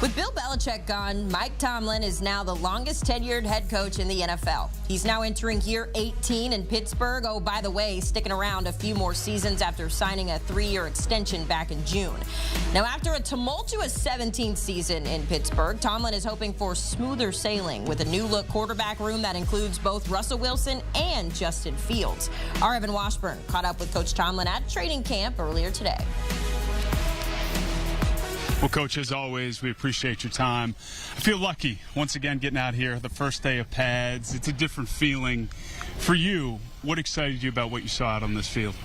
With Bill Belichick gone, Mike Tomlin is now the longest tenured head coach in the NFL. He's now entering year 18 in Pittsburgh. Oh, by the way, sticking around a few more seasons after signing a 3-year extension back in June. Now, after a tumultuous 17th season in Pittsburgh, Tomlin is hoping for smoother sailing with a new-look quarterback room that includes both Russell Wilson and Justin Fields. Our Evan Washburn caught up with Coach Tomlin at training camp earlier today. Well, Coach, as always, we appreciate your time. I feel lucky, once again, getting out here, the first day of pads. It's a different feeling. For you, what excited you about what you saw out on this field?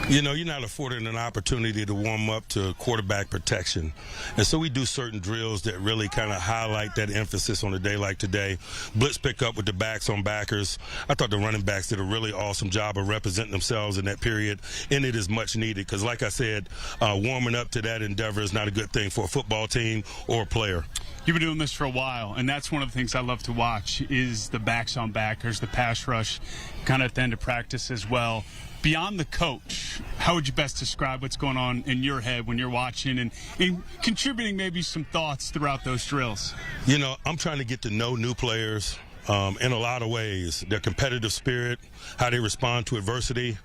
You know, you're not afforded an opportunity to warm up to quarterback protection. And so we do certain drills that really kind of highlight that emphasis on a day like today. Blitz pickup with the backs on backers. I thought the running backs did a really awesome job of representing themselves in that period, and it is much needed because, like I said, warming up to that endeavor is not a good thing for a football team or a player. You've been doing this for a while, and that's one of the things I love to watch is the backs on backers, the pass rush, kind of at the end of practice as well. Beyond the coach, how would you best describe what's going on in your head when you're watching and contributing maybe some thoughts throughout those drills? You know, I'm trying to get to know new players in a lot of ways. Their competitive spirit, how they respond to adversity,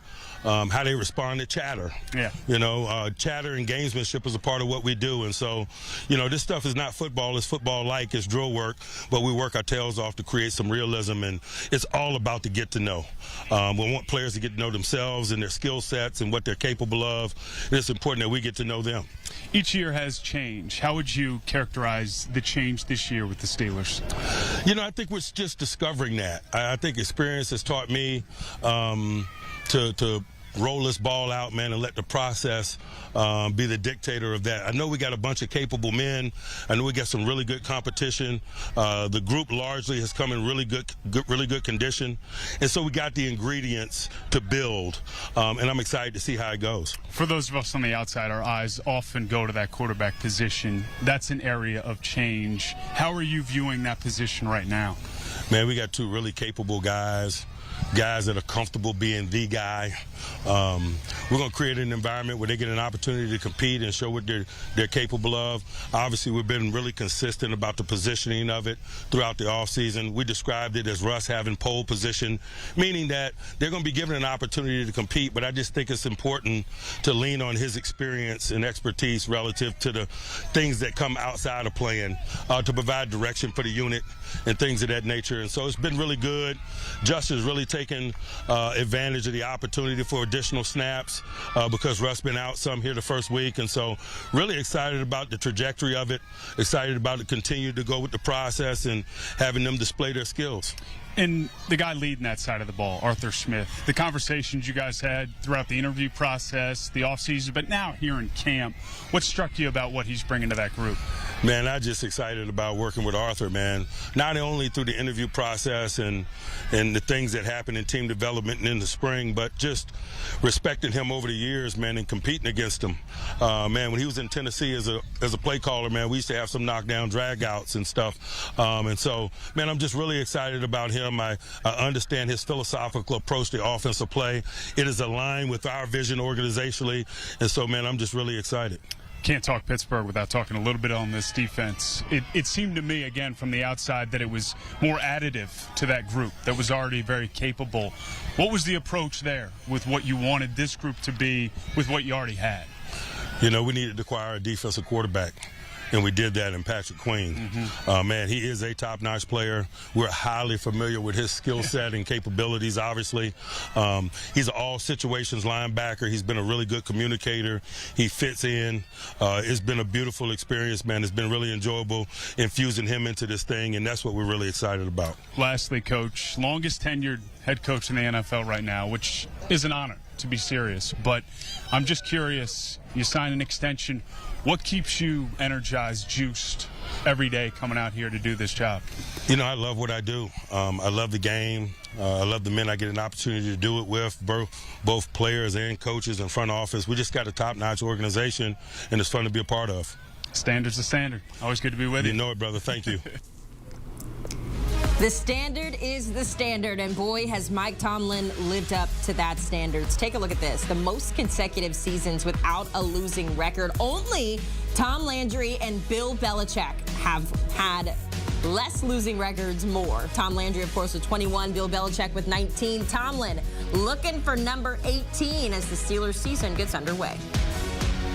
how they respond to chatter. Yeah. You know, chatter and gamesmanship is a part of what we do. And so, you know, this stuff is not football. It's football-like. It's drill work. But we work our tails off to create some realism. And it's all about the get to know. We want players to get to know themselves and their skill sets and what they're capable of. It's important that we get to know them. Each year has changed. How would you characterize the change this year with the Steelers? You know, I think we're just discovering that. I think experience has taught me to roll this ball out, man, and let the process be the dictator of that. I know we got a bunch of capable men. I know we got some really good competition. The group largely has come in really good condition, and so we got the ingredients to build. And I'm excited to see how it goes. For those of us on the outside, our eyes often go to that quarterback position. That's an area of change. How are you viewing that position right now? Man, we got two really capable guys that are comfortable being the guy. We're going to create an environment where they get an opportunity to compete and show what they're capable of. Obviously, we've been really consistent about the positioning of it throughout the offseason. We described it as Russ having pole position, meaning that they're going to be given an opportunity to compete, but I just think it's important to lean on his experience and expertise relative to the things that come outside of playing to provide direction for the unit and things of that nature. And so it's been really good. Justin's really taken advantage of the opportunity for additional snaps because Russ been out some here the first week. And so really excited about the trajectory of it, excited about it continue to go with the process and having them display their skills. And the guy leading that side of the ball, Arthur Smith, the conversations you guys had throughout the interview process, the offseason, but now here in camp, what struck you about what he's bringing to that group? Man, I'm just excited about working with Arthur, man. Not only through the interview process and the things that happen in team development and in the spring, but just respecting him over the years, man, and competing against him. Man, when he was in Tennessee as a play caller, man, we used to have some knockdown drag-outs and stuff. And so, man, I'm just really excited about him. I understand his philosophical approach to offensive play. It is aligned with our vision organizationally. And so, man, I'm just really excited. Can't talk Pittsburgh without talking a little bit on this defense. It seemed to me, again, from the outside, that it was more additive to that group that was already very capable. What was the approach there with what you wanted this group to be with what you already had? You know, we needed to acquire a defensive quarterback. And we did that in Patrick Queen. Man, he is a top-notch player. We're highly familiar with his skill set and capabilities, obviously. He's an all-situations linebacker. He's been a really good communicator. He fits in. It's been a beautiful experience, man. It's been really enjoyable infusing him into this thing, and that's what we're really excited about. Lastly, Coach, longest tenured head coach in the NFL right now, which is an honor, to be serious. But I'm just curious, you sign an extension. What keeps you energized, juiced every day coming out here to do this job? You know, I love what I do. I love the game. I love the men I get an opportunity to do it with, both players and coaches and front office. We just got a top-notch organization, and it's fun to be a part of. Standard's the standard. Always good to be with you. You know it, brother. Thank you. The standard is the standard, and boy, has Mike Tomlin lived up to that standards. Take a look at this. The most consecutive seasons without a losing record. Only Tom Landry and Bill Belichick have had less losing records more. Tom Landry, of course, with 21. Bill Belichick with 19. Tomlin looking for number 18 as the Steelers season gets underway.